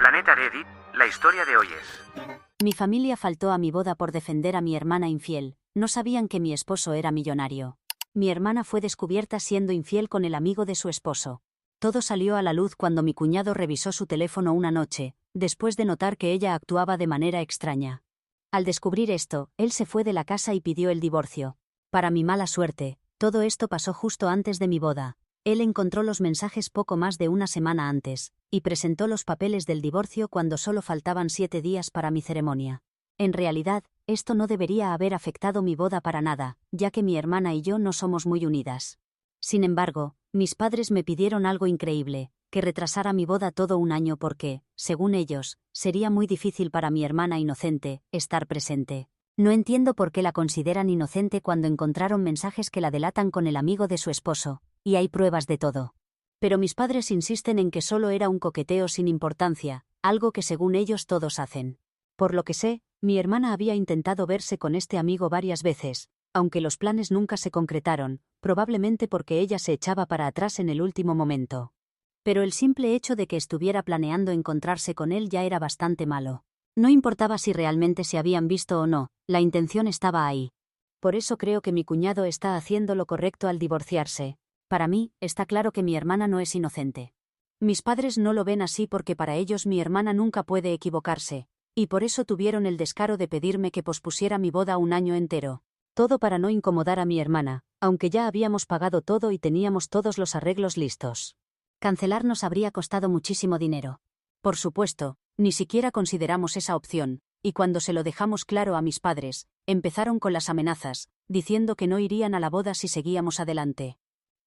Planeta Reddit, la historia de hoy es... Mi familia faltó a mi boda por defender a mi hermana infiel. No sabían que mi esposo era millonario. Mi hermana fue descubierta siendo infiel con el amigo de su esposo. Todo salió a la luz cuando mi cuñado revisó su teléfono una noche, después de notar que ella actuaba de manera extraña. Al descubrir esto, él se fue de la casa y pidió el divorcio. Para mi mala suerte, todo esto pasó justo antes de mi boda. Él encontró los mensajes poco más de una semana antes, y presentó los papeles del divorcio cuando solo faltaban 7 días para mi ceremonia. En realidad, esto no debería haber afectado mi boda para nada, ya que mi hermana y yo no somos muy unidas. Sin embargo, mis padres me pidieron algo increíble, que retrasara mi boda todo un año porque, según ellos, sería muy difícil para mi hermana inocente estar presente. No entiendo por qué la consideran inocente cuando encontraron mensajes que la delatan con el amigo de su esposo, y hay pruebas de todo. Pero mis padres insisten en que solo era un coqueteo sin importancia, algo que según ellos todos hacen. Por lo que sé, mi hermana había intentado verse con este amigo varias veces, aunque los planes nunca se concretaron, probablemente porque ella se echaba para atrás en el último momento. Pero el simple hecho de que estuviera planeando encontrarse con él ya era bastante malo. No importaba si realmente se habían visto o no, la intención estaba ahí. Por eso creo que mi cuñado está haciendo lo correcto al divorciarse. Para mí, está claro que mi hermana no es inocente. Mis padres no lo ven así porque para ellos mi hermana nunca puede equivocarse, y por eso tuvieron el descaro de pedirme que pospusiera mi boda un año entero. Todo para no incomodar a mi hermana, aunque ya habíamos pagado todo y teníamos todos los arreglos listos. Cancelar nos habría costado muchísimo dinero. Por supuesto, ni siquiera consideramos esa opción, y cuando se lo dejamos claro a mis padres, empezaron con las amenazas, diciendo que no irían a la boda si seguíamos adelante.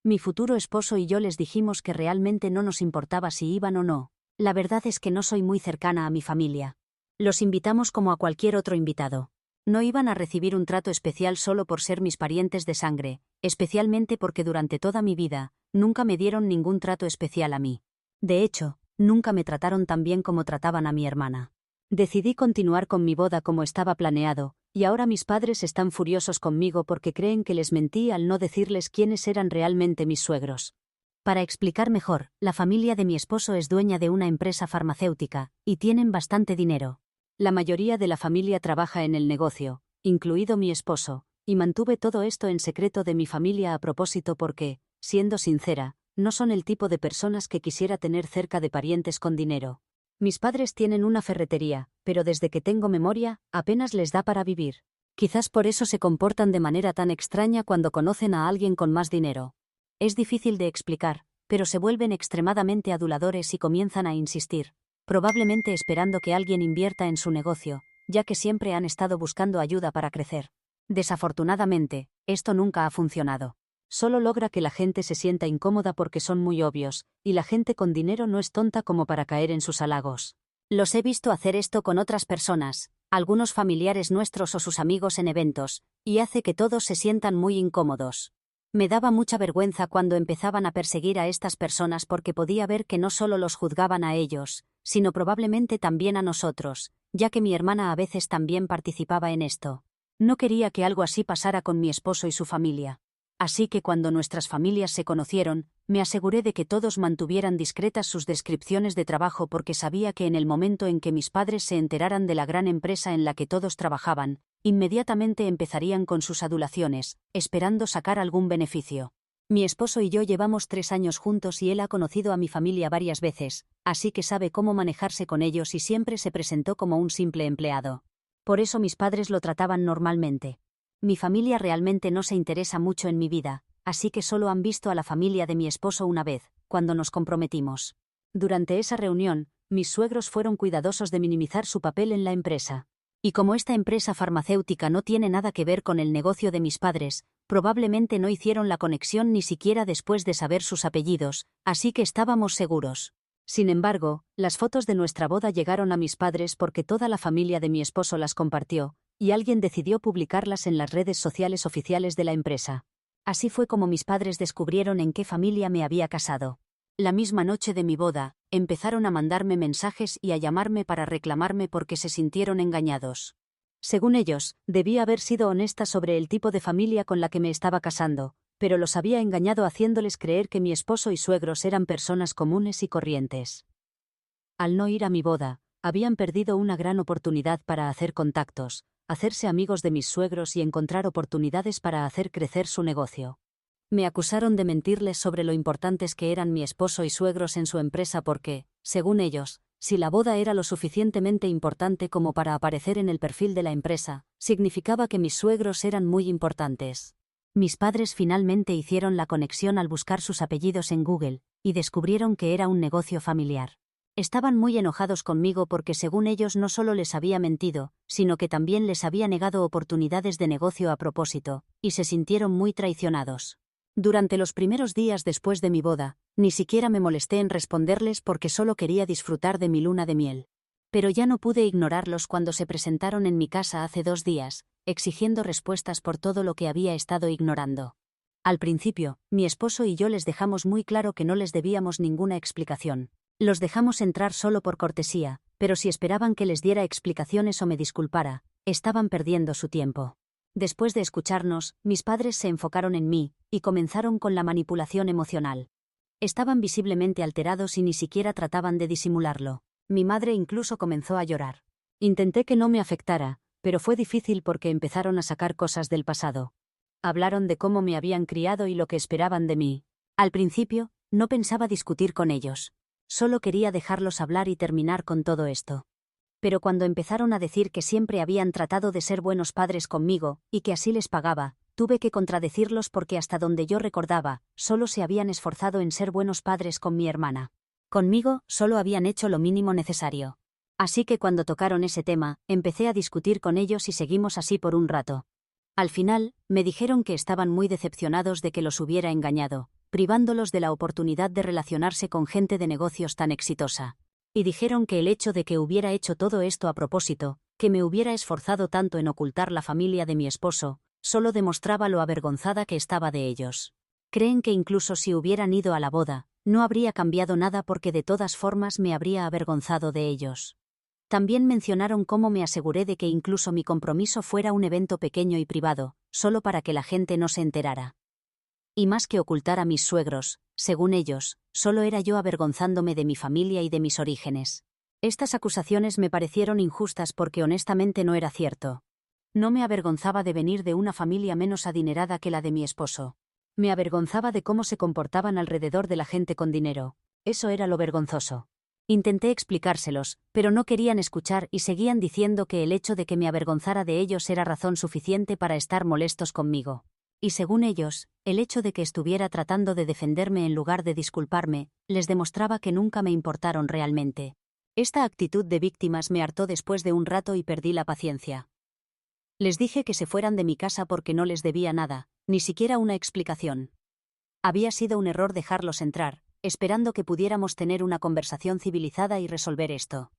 Mi futuro esposo y yo les dijimos que realmente no nos importaba si iban o no. La verdad es que no soy muy cercana a mi familia. Los invitamos como a cualquier otro invitado. No iban a recibir un trato especial solo por ser mis parientes de sangre, especialmente porque durante toda mi vida, nunca me dieron ningún trato especial a mí. De hecho, nunca me trataron tan bien como trataban a mi hermana. Decidí continuar con mi boda como estaba planeado, y ahora mis padres están furiosos conmigo porque creen que les mentí al no decirles quiénes eran realmente mis suegros. Para explicar mejor, la familia de mi esposo es dueña de una empresa farmacéutica, y tienen bastante dinero. La mayoría de la familia trabaja en el negocio, incluido mi esposo, y mantuve todo esto en secreto de mi familia a propósito porque, siendo sincera, no son el tipo de personas que quisiera tener cerca de parientes con dinero. Mis padres tienen una ferretería, pero desde que tengo memoria, apenas les da para vivir. Quizás por eso se comportan de manera tan extraña cuando conocen a alguien con más dinero. Es difícil de explicar, pero se vuelven extremadamente aduladores y comienzan a insistir, probablemente esperando que alguien invierta en su negocio, ya que siempre han estado buscando ayuda para crecer. Desafortunadamente, esto nunca ha funcionado. Solo logra que la gente se sienta incómoda porque son muy obvios, y la gente con dinero no es tonta como para caer en sus halagos. Los he visto hacer esto con otras personas, algunos familiares nuestros o sus amigos en eventos, y hace que todos se sientan muy incómodos. Me daba mucha vergüenza cuando empezaban a perseguir a estas personas porque podía ver que no solo los juzgaban a ellos, sino probablemente también a nosotros, ya que mi hermana a veces también participaba en esto. No quería que algo así pasara con mi esposo y su familia. Así que cuando nuestras familias se conocieron, me aseguré de que todos mantuvieran discretas sus descripciones de trabajo porque sabía que en el momento en que mis padres se enteraran de la gran empresa en la que todos trabajaban, inmediatamente empezarían con sus adulaciones, esperando sacar algún beneficio. Mi esposo y yo llevamos 3 años juntos y él ha conocido a mi familia varias veces, así que sabe cómo manejarse con ellos y siempre se presentó como un simple empleado. Por eso mis padres lo trataban normalmente. Mi familia realmente no se interesa mucho en mi vida, así que solo han visto a la familia de mi esposo una vez, cuando nos comprometimos. Durante esa reunión, mis suegros fueron cuidadosos de minimizar su papel en la empresa. Y como esta empresa farmacéutica no tiene nada que ver con el negocio de mis padres, probablemente no hicieron la conexión ni siquiera después de saber sus apellidos, así que estábamos seguros. Sin embargo, las fotos de nuestra boda llegaron a mis padres porque toda la familia de mi esposo las compartió, y alguien decidió publicarlas en las redes sociales oficiales de la empresa. Así fue como mis padres descubrieron en qué familia me había casado. La misma noche de mi boda, empezaron a mandarme mensajes y a llamarme para reclamarme porque se sintieron engañados. Según ellos, debía haber sido honesta sobre el tipo de familia con la que me estaba casando, pero los había engañado haciéndoles creer que mi esposo y suegros eran personas comunes y corrientes. Al no ir a mi boda, habían perdido una gran oportunidad para hacer contactos, hacerse amigos de mis suegros y encontrar oportunidades para hacer crecer su negocio. Me acusaron de mentirles sobre lo importantes que eran mi esposo y suegros en su empresa porque, según ellos, si la boda era lo suficientemente importante como para aparecer en el perfil de la empresa, significaba que mis suegros eran muy importantes. Mis padres finalmente hicieron la conexión al buscar sus apellidos en Google, y descubrieron que era un negocio familiar. Estaban muy enojados conmigo porque según ellos no solo les había mentido, sino que también les había negado oportunidades de negocio a propósito, y se sintieron muy traicionados. Durante los primeros días después de mi boda, ni siquiera me molesté en responderles porque solo quería disfrutar de mi luna de miel. Pero ya no pude ignorarlos cuando se presentaron en mi casa hace 2 días, exigiendo respuestas por todo lo que había estado ignorando. Al principio, mi esposo y yo les dejamos muy claro que no les debíamos ninguna explicación. Los dejamos entrar solo por cortesía, pero si esperaban que les diera explicaciones o me disculpara, estaban perdiendo su tiempo. Después de escucharnos, mis padres se enfocaron en mí, y comenzaron con la manipulación emocional. Estaban visiblemente alterados y ni siquiera trataban de disimularlo. Mi madre incluso comenzó a llorar. Intenté que no me afectara, pero fue difícil porque empezaron a sacar cosas del pasado. Hablaron de cómo me habían criado y lo que esperaban de mí. Al principio, no pensaba discutir con ellos. Solo quería dejarlos hablar y terminar con todo esto. Pero cuando empezaron a decir que siempre habían tratado de ser buenos padres conmigo, y que así les pagaba, tuve que contradecirlos porque hasta donde yo recordaba, solo se habían esforzado en ser buenos padres con mi hermana. Conmigo, solo habían hecho lo mínimo necesario. Así que cuando tocaron ese tema, empecé a discutir con ellos y seguimos así por un rato. Al final, me dijeron que estaban muy decepcionados de que los hubiera engañado, privándolos de la oportunidad de relacionarse con gente de negocios tan exitosa. Y dijeron que el hecho de que hubiera hecho todo esto a propósito, que me hubiera esforzado tanto en ocultar la familia de mi esposo, solo demostraba lo avergonzada que estaba de ellos. Creen que incluso si hubieran ido a la boda, no habría cambiado nada porque de todas formas me habría avergonzado de ellos. También mencionaron cómo me aseguré de que incluso mi compromiso fuera un evento pequeño y privado, solo para que la gente no se enterara. Y más que ocultar a mis suegros, según ellos, solo era yo avergonzándome de mi familia y de mis orígenes. Estas acusaciones me parecieron injustas porque honestamente no era cierto. No me avergonzaba de venir de una familia menos adinerada que la de mi esposo. Me avergonzaba de cómo se comportaban alrededor de la gente con dinero. Eso era lo vergonzoso. Intenté explicárselos, pero no querían escuchar y seguían diciendo que el hecho de que me avergonzara de ellos era razón suficiente para estar molestos conmigo. Y según ellos, el hecho de que estuviera tratando de defenderme en lugar de disculparme, les demostraba que nunca me importaron realmente. Esta actitud de víctimas me hartó después de un rato y perdí la paciencia. Les dije que se fueran de mi casa porque no les debía nada, ni siquiera una explicación. Había sido un error dejarlos entrar, esperando que pudiéramos tener una conversación civilizada y resolver esto.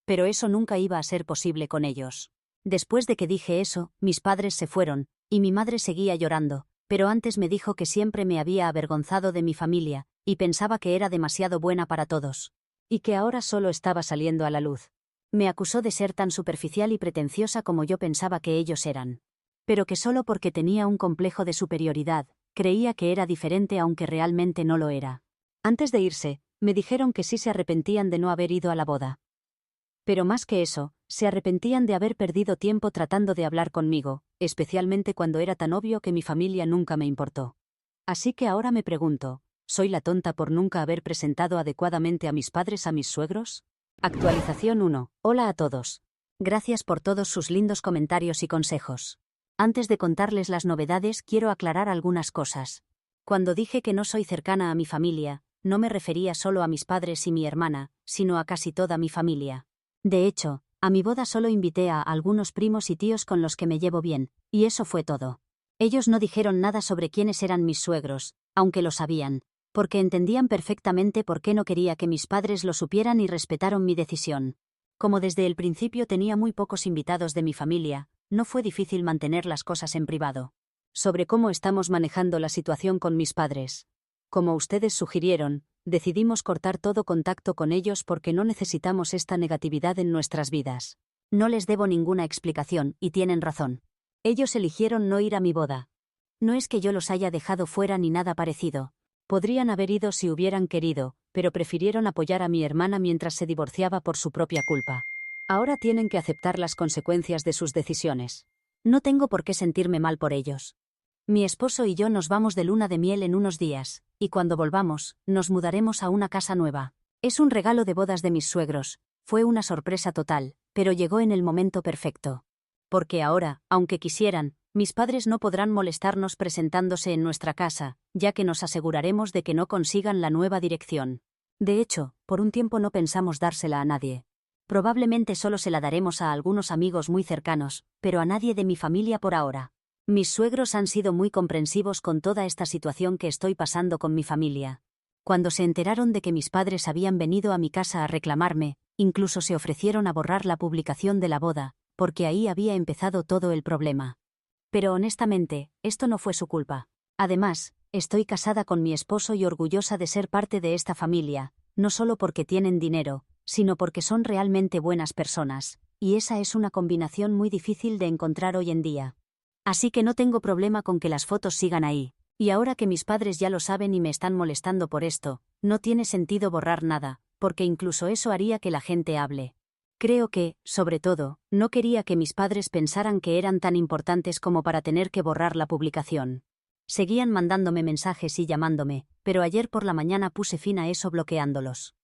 Pero eso nunca iba a ser posible con ellos. Después de que dije eso, mis padres se fueron, y mi madre seguía llorando, pero antes me dijo que siempre me había avergonzado de mi familia, y pensaba que era demasiado buena para todos. Y que ahora solo estaba saliendo a la luz. Me acusó de ser tan superficial y pretenciosa como yo pensaba que ellos eran. Pero que solo porque tenía un complejo de superioridad, creía que era diferente aunque realmente no lo era. Antes de irse, me dijeron que sí se arrepentían de no haber ido a la boda. Pero más que eso, se arrepentían de haber perdido tiempo tratando de hablar conmigo, especialmente cuando era tan obvio que mi familia nunca me importó. Así que ahora me pregunto, ¿soy la tonta por nunca haber presentado adecuadamente a mis padres a mis suegros? Actualización 1. Hola a todos. Gracias por todos sus lindos comentarios y consejos. Antes de contarles las novedades, quiero aclarar algunas cosas. Cuando dije que no soy cercana a mi familia, no me refería solo a mis padres y mi hermana, sino a casi toda mi familia. De hecho, a mi boda solo invité a algunos primos y tíos con los que me llevo bien, y eso fue todo. Ellos no dijeron nada sobre quiénes eran mis suegros, aunque lo sabían, porque entendían perfectamente por qué no quería que mis padres lo supieran y respetaron mi decisión. Como desde el principio tenía muy pocos invitados de mi familia, no fue difícil mantener las cosas en privado. Sobre cómo estamos manejando la situación con mis padres. Como ustedes sugirieron, decidimos cortar todo contacto con ellos porque no necesitamos esta negatividad en nuestras vidas. No les debo ninguna explicación, y tienen razón. Ellos eligieron no ir a mi boda. No es que yo los haya dejado fuera ni nada parecido. Podrían haber ido si hubieran querido, pero prefirieron apoyar a mi hermana mientras se divorciaba por su propia culpa. Ahora tienen que aceptar las consecuencias de sus decisiones. No tengo por qué sentirme mal por ellos. Mi esposo y yo nos vamos de luna de miel en unos días, y cuando volvamos, nos mudaremos a una casa nueva. Es un regalo de bodas de mis suegros. Fue una sorpresa total, pero llegó en el momento perfecto. Porque ahora, aunque quisieran, mis padres no podrán molestarnos presentándose en nuestra casa, ya que nos aseguraremos de que no consigan la nueva dirección. De hecho, por un tiempo no pensamos dársela a nadie. Probablemente solo se la daremos a algunos amigos muy cercanos, pero a nadie de mi familia por ahora. Mis suegros han sido muy comprensivos con toda esta situación que estoy pasando con mi familia. Cuando se enteraron de que mis padres habían venido a mi casa a reclamarme, incluso se ofrecieron a borrar la publicación de la boda, porque ahí había empezado todo el problema. Pero honestamente, esto no fue su culpa. Además, estoy casada con mi esposo y orgullosa de ser parte de esta familia, no solo porque tienen dinero, sino porque son realmente buenas personas, y esa es una combinación muy difícil de encontrar hoy en día. Así que no tengo problema con que las fotos sigan ahí, y ahora que mis padres ya lo saben y me están molestando por esto, no tiene sentido borrar nada, porque incluso eso haría que la gente hable. Creo que, sobre todo, no quería que mis padres pensaran que eran tan importantes como para tener que borrar la publicación. Seguían mandándome mensajes y llamándome, pero ayer por la mañana puse fin a eso bloqueándolos.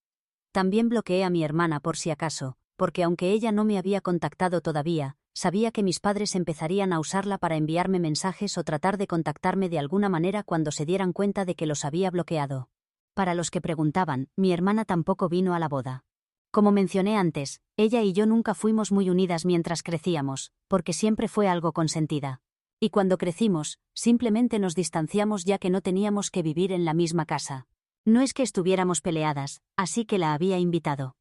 También bloqueé a mi hermana por si acaso, porque aunque ella no me había contactado todavía, sabía que mis padres empezarían a usarla para enviarme mensajes o tratar de contactarme de alguna manera cuando se dieran cuenta de que los había bloqueado. Para los que preguntaban, mi hermana tampoco vino a la boda. Como mencioné antes, ella y yo nunca fuimos muy unidas mientras crecíamos, porque siempre fue algo consentida. Y cuando crecimos, simplemente nos distanciamos ya que no teníamos que vivir en la misma casa. No es que estuviéramos peleadas, así que la había invitado.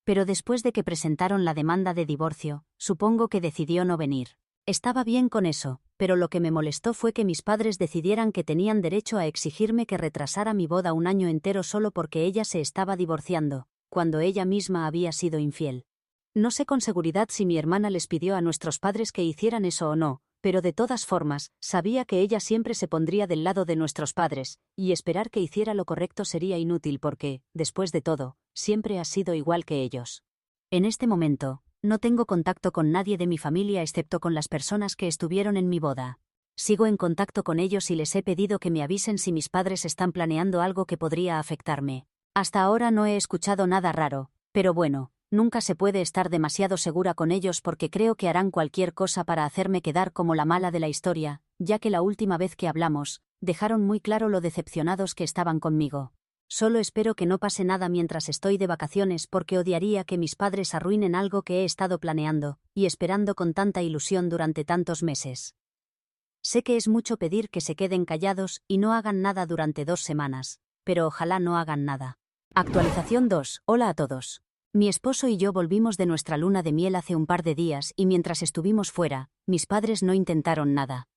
Pero después de que presentaron la demanda de divorcio, supongo que decidió no venir. Estaba bien con eso, pero lo que me molestó fue que mis padres decidieran que tenían derecho a exigirme que retrasara mi boda un año entero solo porque ella se estaba divorciando, cuando ella misma había sido infiel. No sé con seguridad si mi hermana les pidió a nuestros padres que hicieran eso o no, pero de todas formas, sabía que ella siempre se pondría del lado de nuestros padres, y esperar que hiciera lo correcto sería inútil porque, después de todo, siempre ha sido igual que ellos. En este momento, no tengo contacto con nadie de mi familia excepto con las personas que estuvieron en mi boda. Sigo en contacto con ellos y les he pedido que me avisen si mis padres están planeando algo que podría afectarme. Hasta ahora no he escuchado nada raro, pero bueno, nunca se puede estar demasiado segura con ellos porque creo que harán cualquier cosa para hacerme quedar como la mala de la historia, ya que la última vez que hablamos, dejaron muy claro lo decepcionados que estaban conmigo. Solo espero que no pase nada mientras estoy de vacaciones porque odiaría que mis padres arruinen algo que he estado planeando y esperando con tanta ilusión durante tantos meses. Sé que es mucho pedir que se queden callados y no hagan nada durante 2 semanas, pero ojalá no hagan nada. Actualización 2. Hola a todos. Mi esposo y yo volvimos de nuestra luna de miel hace un par de días y mientras estuvimos fuera, mis padres no intentaron nada.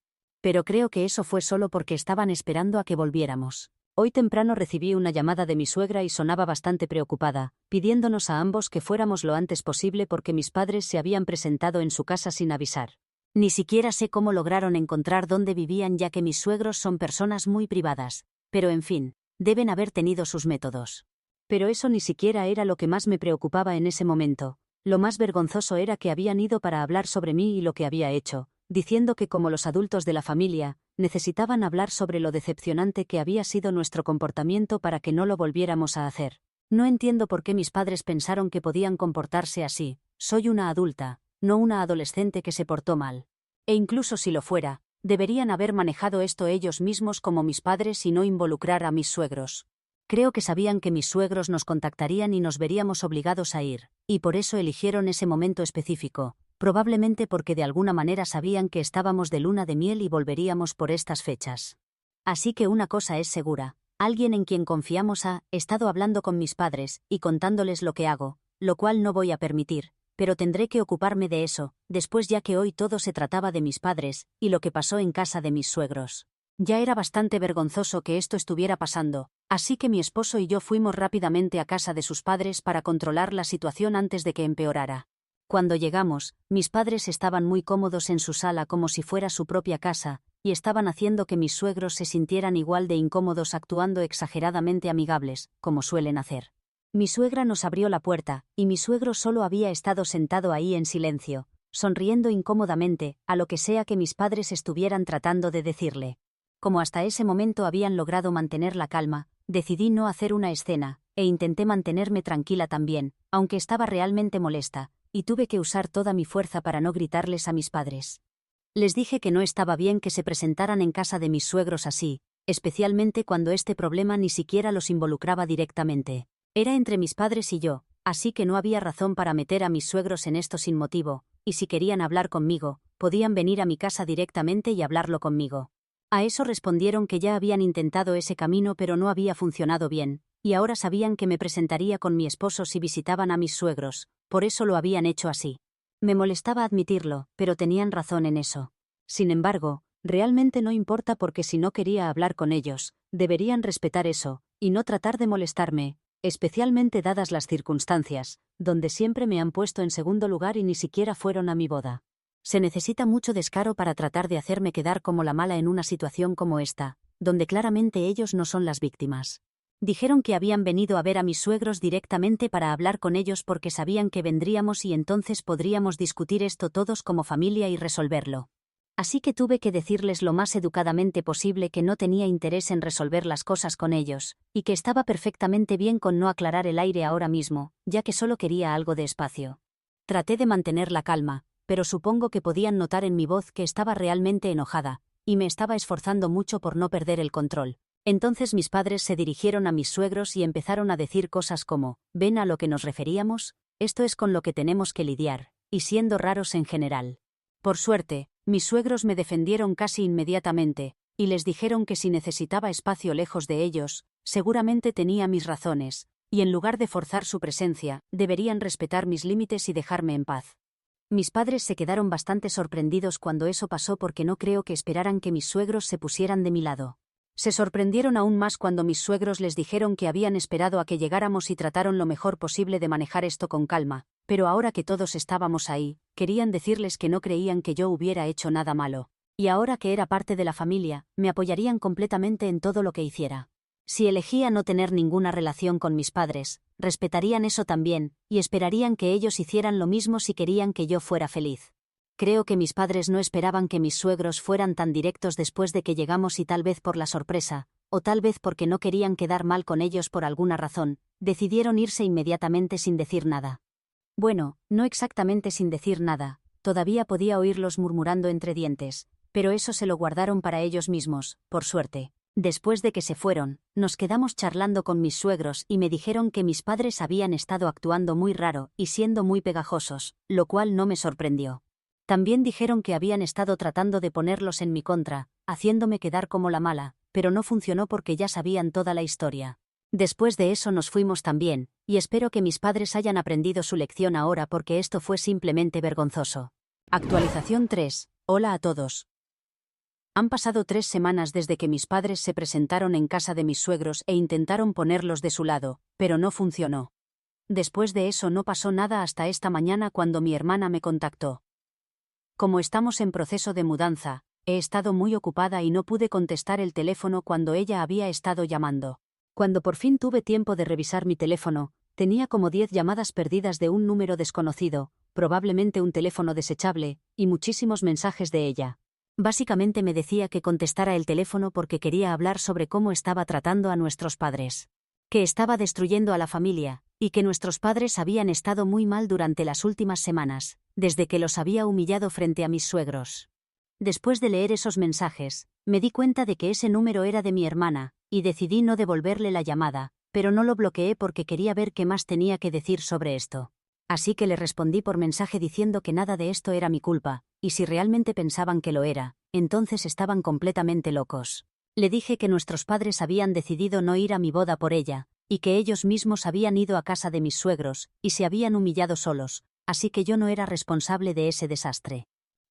Pero creo que eso fue solo porque estaban esperando a que volviéramos. Hoy temprano recibí una llamada de mi suegra y sonaba bastante preocupada, pidiéndonos a ambos que fuéramos lo antes posible porque mis padres se habían presentado en su casa sin avisar. Ni siquiera sé cómo lograron encontrar dónde vivían ya que mis suegros son personas muy privadas, pero en fin, deben haber tenido sus métodos. Pero eso ni siquiera era lo que más me preocupaba en ese momento. Lo más vergonzoso era que habían ido para hablar sobre mí y lo que había hecho, diciendo que como los adultos de la familia, necesitaban hablar sobre lo decepcionante que había sido nuestro comportamiento para que no lo volviéramos a hacer. No entiendo por qué mis padres pensaron que podían comportarse así. Soy una adulta, no una adolescente que se portó mal. E incluso si lo fuera, deberían haber manejado esto ellos mismos como mis padres y no involucrar a mis suegros. Creo que sabían que mis suegros nos contactarían y nos veríamos obligados a ir, y por eso eligieron ese momento específico, probablemente porque de alguna manera sabían que estábamos de luna de miel y volveríamos por estas fechas. Así que una cosa es segura, alguien en quien confiamos ha estado hablando con mis padres y contándoles lo que hago, lo cual no voy a permitir, pero tendré que ocuparme de eso, después ya que hoy todo se trataba de mis padres y lo que pasó en casa de mis suegros. Ya era bastante vergonzoso que esto estuviera pasando, así que mi esposo y yo fuimos rápidamente a casa de sus padres para controlar la situación antes de que empeorara. Cuando llegamos, mis padres estaban muy cómodos en su sala como si fuera su propia casa, y estaban haciendo que mis suegros se sintieran igual de incómodos actuando exageradamente amigables, como suelen hacer. Mi suegra nos abrió la puerta, y mi suegro solo había estado sentado ahí en silencio, sonriendo incómodamente, a lo que sea que mis padres estuvieran tratando de decirle. Como hasta ese momento habían logrado mantener la calma, decidí no hacer una escena, e intenté mantenerme tranquila también, aunque estaba realmente molesta, y tuve que usar toda mi fuerza para no gritarles a mis padres. Les dije que no estaba bien que se presentaran en casa de mis suegros así, especialmente cuando este problema ni siquiera los involucraba directamente. Era entre mis padres y yo, así que no había razón para meter a mis suegros en esto sin motivo, y si querían hablar conmigo, podían venir a mi casa directamente y hablarlo conmigo. A eso respondieron que ya habían intentado ese camino pero no había funcionado bien, y ahora sabían que me presentaría con mi esposo si visitaban a mis suegros, por eso lo habían hecho así. Me molestaba admitirlo, pero tenían razón en eso. Sin embargo, realmente no importa porque si no quería hablar con ellos, deberían respetar eso, y no tratar de molestarme, especialmente dadas las circunstancias, donde siempre me han puesto en segundo lugar y ni siquiera fueron a mi boda. Se necesita mucho descaro para tratar de hacerme quedar como la mala en una situación como esta, donde claramente ellos no son las víctimas. Dijeron que habían venido a ver a mis suegros directamente para hablar con ellos porque sabían que vendríamos y entonces podríamos discutir esto todos como familia y resolverlo. Así que tuve que decirles lo más educadamente posible que no tenía interés en resolver las cosas con ellos, y que estaba perfectamente bien con no aclarar el aire ahora mismo, ya que solo quería algo de espacio. Traté de mantener la calma, pero supongo que podían notar en mi voz que estaba realmente enojada, y me estaba esforzando mucho por no perder el control. Entonces mis padres se dirigieron a mis suegros y empezaron a decir cosas como, ¿ven a lo que nos referíamos? Esto es con lo que tenemos que lidiar, y siendo raros en general. Por suerte, mis suegros me defendieron casi inmediatamente, y les dijeron que si necesitaba espacio lejos de ellos, seguramente tenía mis razones, y en lugar de forzar su presencia, deberían respetar mis límites y dejarme en paz. Mis padres se quedaron bastante sorprendidos cuando eso pasó porque no creo que esperaran que mis suegros se pusieran de mi lado. Se sorprendieron aún más cuando mis suegros les dijeron que habían esperado a que llegáramos y trataron lo mejor posible de manejar esto con calma, pero ahora que todos estábamos ahí, querían decirles que no creían que yo hubiera hecho nada malo, y ahora que era parte de la familia, me apoyarían completamente en todo lo que hiciera. Si elegía no tener ninguna relación con mis padres, respetarían eso también, y esperarían que ellos hicieran lo mismo si querían que yo fuera feliz. Creo que mis padres no esperaban que mis suegros fueran tan directos después de que llegamos y tal vez por la sorpresa, o tal vez porque no querían quedar mal con ellos por alguna razón, decidieron irse inmediatamente sin decir nada. Bueno, no exactamente sin decir nada, todavía podía oírlos murmurando entre dientes, pero eso se lo guardaron para ellos mismos, por suerte. Después de que se fueron, nos quedamos charlando con mis suegros y me dijeron que mis padres habían estado actuando muy raro y siendo muy pegajosos, lo cual no me sorprendió. También dijeron que habían estado tratando de ponerlos en mi contra, haciéndome quedar como la mala, pero no funcionó porque ya sabían toda la historia. Después de eso nos fuimos también, y espero que mis padres hayan aprendido su lección ahora porque esto fue simplemente vergonzoso. Actualización 3. Hola a todos. Han pasado 3 semanas desde que mis padres se presentaron en casa de mis suegros e intentaron ponerlos de su lado, pero no funcionó. Después de eso no pasó nada hasta esta mañana cuando mi hermana me contactó. Como estamos en proceso de mudanza, he estado muy ocupada y no pude contestar el teléfono cuando ella había estado llamando. Cuando por fin tuve tiempo de revisar mi teléfono, tenía como 10 llamadas perdidas de un número desconocido, probablemente un teléfono desechable, y muchísimos mensajes de ella. Básicamente me decía que contestara el teléfono porque quería hablar sobre cómo estaba tratando a nuestros padres. Que estaba destruyendo a la familia, y que nuestros padres habían estado muy mal durante las últimas semanas, desde que los había humillado frente a mis suegros. Después de leer esos mensajes, me di cuenta de que ese número era de mi hermana, y decidí no devolverle la llamada, pero no lo bloqueé porque quería ver qué más tenía que decir sobre esto. Así que le respondí por mensaje diciendo que nada de esto era mi culpa, y si realmente pensaban que lo era, entonces estaban completamente locos. Le dije que nuestros padres habían decidido no ir a mi boda por ella, y que ellos mismos habían ido a casa de mis suegros, y se habían humillado solos, así que yo no era responsable de ese desastre.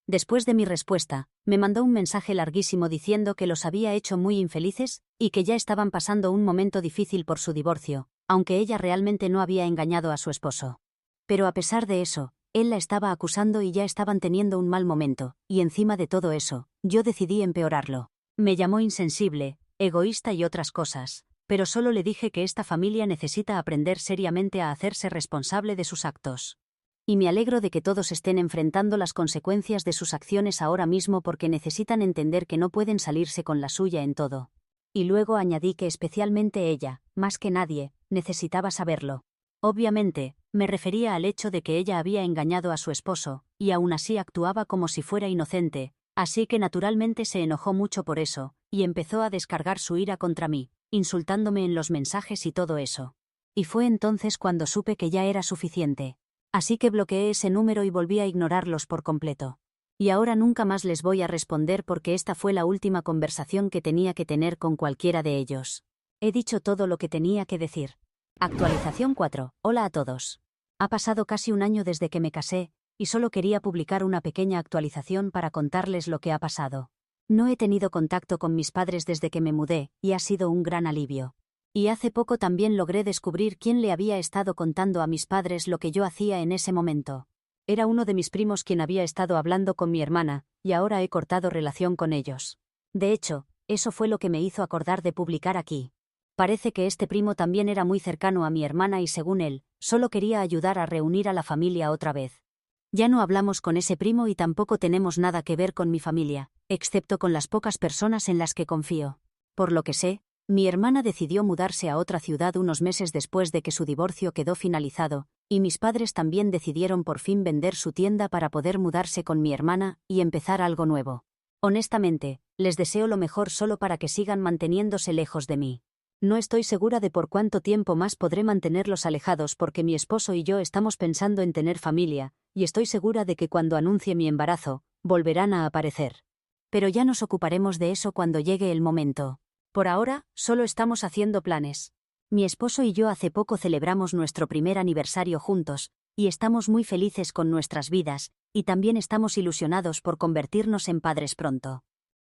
Después de mi respuesta, me mandó un mensaje larguísimo diciendo que los había hecho muy infelices, y que ya estaban pasando un momento difícil por su divorcio, aunque ella realmente no había engañado a su esposo. Pero a pesar de eso, Él la estaba acusando y ya estaban teniendo un mal momento, y encima de todo eso, yo decidí empeorarlo. Me llamó insensible, egoísta y otras cosas, pero solo le dije que esta familia necesita aprender seriamente a hacerse responsable de sus actos. Y me alegro de que todos estén enfrentando las consecuencias de sus acciones ahora mismo porque necesitan entender que no pueden salirse con la suya en todo. Y luego añadí que especialmente ella, más que nadie, necesitaba saberlo. Obviamente, me refería al hecho de que ella había engañado a su esposo, y aún así actuaba como si fuera inocente, así que naturalmente se enojó mucho por eso, y empezó a descargar su ira contra mí, insultándome en los mensajes y todo eso. Y fue entonces cuando supe que ya era suficiente. Así que bloqueé ese número y volví a ignorarlos por completo. Y ahora nunca más les voy a responder porque esta fue la última conversación que tenía que tener con cualquiera de ellos. He dicho todo lo que tenía que decir. Actualización 4. Hola a todos. Ha pasado casi un año desde que me casé, y solo quería publicar una pequeña actualización para contarles lo que ha pasado. No he tenido contacto con mis padres desde que me mudé, y ha sido un gran alivio. Y hace poco también logré descubrir quién le había estado contando a mis padres lo que yo hacía en ese momento. Era uno de mis primos quien había estado hablando con mi hermana, y ahora he cortado relación con ellos. De hecho, eso fue lo que me hizo acordar de publicar aquí. Parece que este primo también era muy cercano a mi hermana y según él, solo quería ayudar a reunir a la familia otra vez. Ya no hablamos con ese primo y tampoco tenemos nada que ver con mi familia, excepto con las pocas personas en las que confío. Por lo que sé, mi hermana decidió mudarse a otra ciudad unos meses después de que su divorcio quedó finalizado, y mis padres también decidieron por fin vender su tienda para poder mudarse con mi hermana y empezar algo nuevo. Honestamente, les deseo lo mejor solo para que sigan manteniéndose lejos de mí. No estoy segura de por cuánto tiempo más podré mantenerlos alejados porque mi esposo y yo estamos pensando en tener familia, y estoy segura de que cuando anuncie mi embarazo, volverán a aparecer. Pero ya nos ocuparemos de eso cuando llegue el momento. Por ahora, solo estamos haciendo planes. Mi esposo y yo hace poco celebramos nuestro primer aniversario juntos, y estamos muy felices con nuestras vidas, y también estamos ilusionados por convertirnos en padres pronto.